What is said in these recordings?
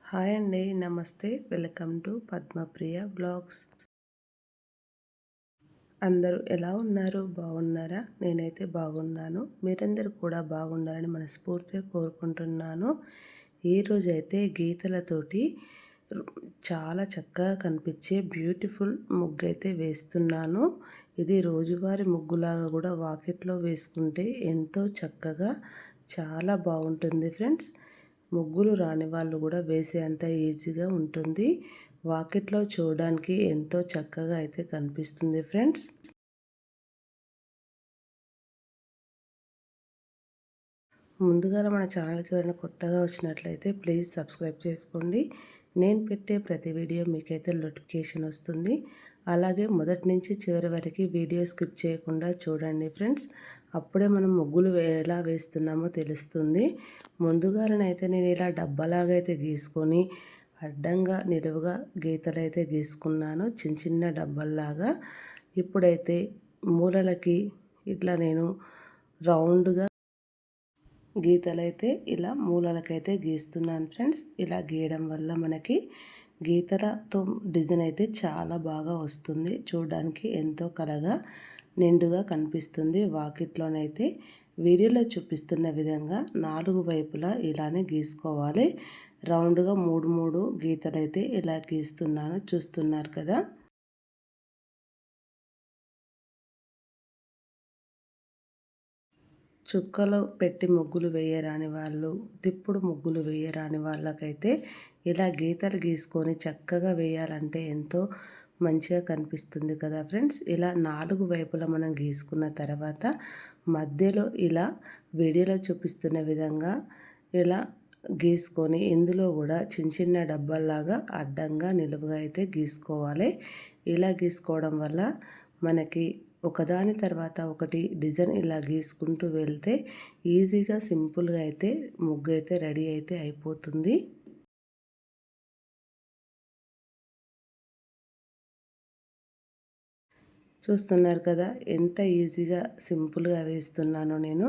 Hi అండి, నమస్తే. Welcome to Padmapriya blogs. అందరూ ఎలా ఉన్నారు? బాగున్నారా? నేనైతే బాగున్నాను. మీరందరూ కూడా బాగుండాలని మనస్ఫూర్తిగా కోరుకుంటున్నాను. ఈరోజు అయితే గీతలతోటి చాలా చక్కగా కనిపించే బ్యూటిఫుల్ ముగ్గు అయితే వేస్తున్నాను. ఇది రోజువారీ ముగ్గులాగా కూడా వాకిట్లో వేసుకుంటే ఎంతో చక్కగా చాలా బాగుంటుంది ఫ్రెండ్స్. ముగ్గులు రాని వాళ్ళు కూడా వేసే అంత ఈజీగా ఉంటుంది. వాకిట్లో చూడడానికి ఎంతో చక్కగా అయితే కనిపిస్తుంది ఫ్రెండ్స్. ముందుగా మన ఛానల్కి ఎవరైనా కొత్తగా వచ్చినట్లయితే ప్లీజ్ సబ్స్క్రైబ్ చేసుకోండి. నేను పెట్టే ప్రతి వీడియో మీకైతే నోటిఫికేషన్ వస్తుంది. అలాగే మొదటి నుంచి చివరి వరకు వీడియో స్కిప్ చేయకుండా చూడండి ఫ్రెండ్స్. అప్పుడే మనం ముగ్గులు ఎలా వేస్తున్నామో తెలుస్తుంది. ముందుగానైతే నేను ఇలా డబ్బాలాగా అయితే గీసుకొని అడ్డంగా నిలువుగా గీతలు అయితే గీసుకున్నాను, చిన్న చిన్న డబ్బల్లాగా. ఇప్పుడైతే మూలలకి ఇట్లా నేను రౌండ్గా గీతలైతే ఇలా మూలలకైతే గీస్తున్నాను ఫ్రెండ్స్. ఇలా గీయడం వల్ల మనకి గీతలతో డిజైన్ అయితే చాలా బాగా వస్తుంది. చూడడానికి ఎంతో కలగా నిండుగా కనిపిస్తుంది. వాకిట్లోనైతే వీడియోలో చూపిస్తున్న విధంగా 4 వైపులా ఇలానే గీసుకోవాలి. రౌండ్గా 3 గీతలైతే ఇలా గీస్తున్నాను, చూస్తున్నారు కదా. చుక్కలు పెట్టి ముగ్గులు వేయరాని వాళ్ళు, తిప్పుడు ముగ్గులు వేయరాని వాళ్ళకైతే ఇలా గీతలు గీసుకొని చక్కగా వేయాలంటే ఎంతో మంచిగా కనిపిస్తుంది కదా ఫ్రెండ్స్. ఇలా 4 వైపులా మనం గీసుకున్న తర్వాత మధ్యలో ఇలా వీడియోలో చూపిస్తున్న విధంగా ఇలా గీసుకొని ఇందులో కూడా చిన్న చిన్న డబ్బాల్లాగా అడ్డంగా నిలువుగా అయితే గీసుకోవాలి. ఇలా గీసుకోవడం వల్ల మనకి ఒకదాని తర్వాత ఒకటి డిజైన్ ఇలా గీసుకుంటూ వెళ్తే ఈజీగా సింపుల్గా అయితే ముగ్గు అయితే రెడీ అయితే అయిపోతుంది. చూస్తున్నారు కదా ఎంత ఈజీగా సింపుల్గా వేస్తున్నానో నేను.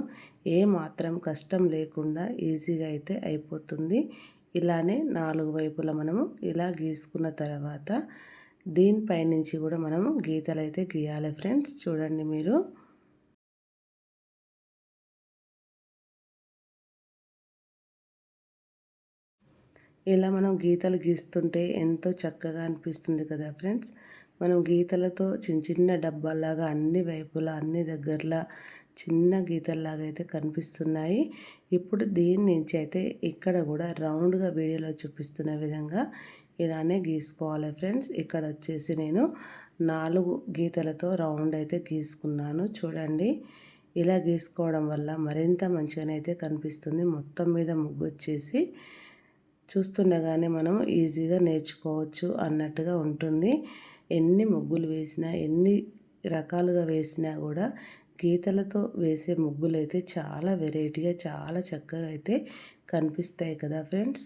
ఏ మాత్రం కష్టం లేకుండా ఈజీగా అయితే అయిపోతుంది. ఇలానే 4 వైపులా మనము ఇలా గీసుకున్న తర్వాత దీనిపై నుంచి కూడా మనము గీతలు అయితే గీయాలి ఫ్రెండ్స్. చూడండి మీరు. ఇలా మనం గీతలు గీస్తుంటే ఎంతో చక్కగా అనిపిస్తుంది కదా ఫ్రెండ్స్. మనం గీతలతో చిన్న చిన్న డబ్బాల్లాగా అన్ని వైపులా అన్ని దగ్గరలా చిన్న గీతల్లాగా అయితే కనిపిస్తున్నాయి. ఇప్పుడు దీని నుంచి అయితే ఇక్కడ కూడా రౌండ్గా వీడియోలో చూపిస్తున్న విధంగా ఇలానే గీసుకోవాలి ఫ్రెండ్స్. ఇక్కడ వచ్చేసి నేను 4 గీతలతో రౌండ్ అయితే గీసుకున్నాను. చూడండి, ఇలా గీసుకోవడం వల్ల మరింత మంచిగానైతే కనిపిస్తుంది. మొత్తం మీద ముగ్గు వచ్చేసి చూస్తుండగానే మనం ఈజీగా నేర్చుకోవచ్చు అన్నట్టుగా ఉంటుంది. ఎన్ని ముగ్గులు వేసినా ఎన్ని రకాలుగా వేసినా కూడా గీతలతో వేసే ముగ్గులు అయితే చాలా వెరైటీగా చాలా చక్కగా అయితే కనిపిస్తాయి కదా ఫ్రెండ్స్.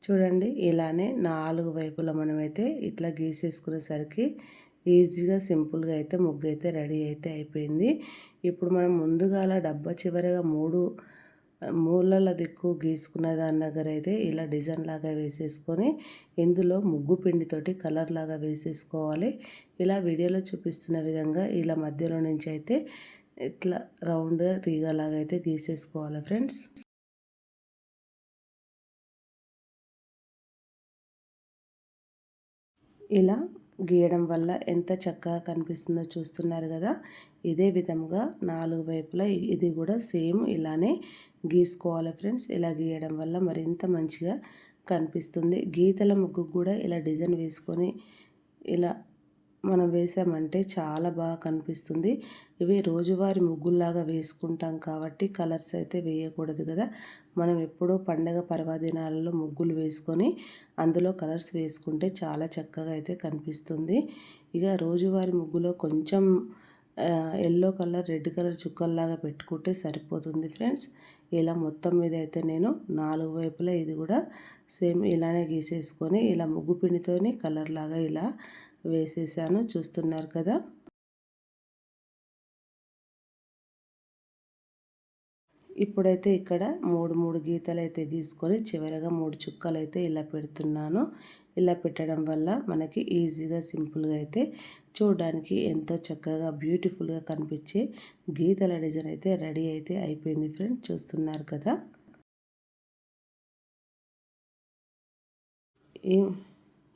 చూడండి, ఇలానే 4 వైపులా మనమైతే ఇట్లా గీసేసుకునేసరికి ఈజీగా సింపుల్గా అయితే ముగ్గు అయితే రెడీ అయితే అయిపోయింది. ఇప్పుడు మనం ముందుగాల డబ్బా చివరగా 3 మూలల దిక్కు గీసుకున్న దాని దగ్గర అయితే ఇలా డిజైన్ లాగా వేసేసుకొని ఇందులో ముగ్గు పిండితోటి కలర్ లాగా వేసేసుకోవాలి. ఇలా వీడియోలో చూపిస్తున్న విధంగా ఇలా మధ్యలో నుంచి అయితే ఇట్లా రౌండ్గా తీగలాగా అయితే గీసేసుకోవాలి ఫ్రెండ్స్. ఇలా గీయడం వల్ల ఎంత చక్కగా కనిపిస్తుందో చూస్తున్నారు కదా. ఇదే విధముగా 4 వైపులా ఇది కూడా సేమ్ ఇలానే గీసుకోవాలి ఫ్రెండ్స్. ఇలా గీయడం వల్ల మరింత మంచిగా కనిపిస్తుంది. గీతల ముగ్గు కూడా ఇలా డిజైన్ వేసుకొని ఇలా మనం వేసామంటే చాలా బాగా కనిపిస్తుంది. ఇవి రోజువారీ ముగ్గుల్లాగా వేసుకుంటాం కాబట్టి కలర్స్ అయితే వేయకూడదు కదా. మనం ఎప్పుడూ పండగ పర్వదినాలలో ముగ్గులు వేసుకొని అందులో కలర్స్ వేసుకుంటే చాలా చక్కగా అయితే కనిపిస్తుంది. ఇక రోజువారీ ముగ్గులో కొంచెం ఎల్లో కలర్ రెడ్ కలర్ చుక్కల్లాగా పెట్టుకుంటే సరిపోతుంది ఫ్రెండ్స్. ఇలా మొత్తం మీద అయితే నేను 4 వైపులా ఇది కూడా సేమ్ ఇలానే గీసేసుకొని ఇలా ముగ్గు పిండితోని కలర్ లాగా ఇలా వేసేసాను, చూస్తున్నారు కదా. ఇప్పుడైతే ఇక్కడ మూడు గీతలు అయితే గీసుకొని చివరగా 3 చుక్కలు అయితే ఇలా పెడుతున్నాను. ఇలా పెట్టడం వల్ల మనకి ఈజీగా సింపుల్గా అయితే చూడడానికి ఎంతో చక్కగా బ్యూటిఫుల్గా కనిపించే గీతల డిజైన్ అయితే రెడీ అయితే అయిపోయింది ఫ్రెండ్స్. చూస్తున్నారు కదా.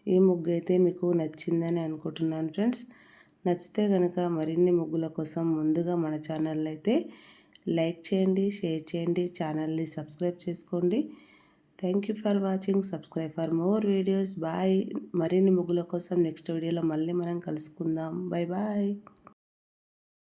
ఈ ముగ్గు అయితే మీకు నచ్చిందని అనుకుంటున్నాను ఫ్రెండ్స్. నచ్చితే కనుక మరిన్ని ముగ్గుల కోసం ముందుగా మన ఛానల్ అయితే లైక్ చేయండి, షేర్ చేయండి, ఛానల్ని సబ్స్క్రైబ్ చేసుకోండి. Thank you for watching. Subscribe for more videos. Bye. మరిన్ని ముగ్గుల కోసం నెక్స్ట్ వీడియోలో మళ్ళీ మనం కలుసుకుందాం. Bye bye.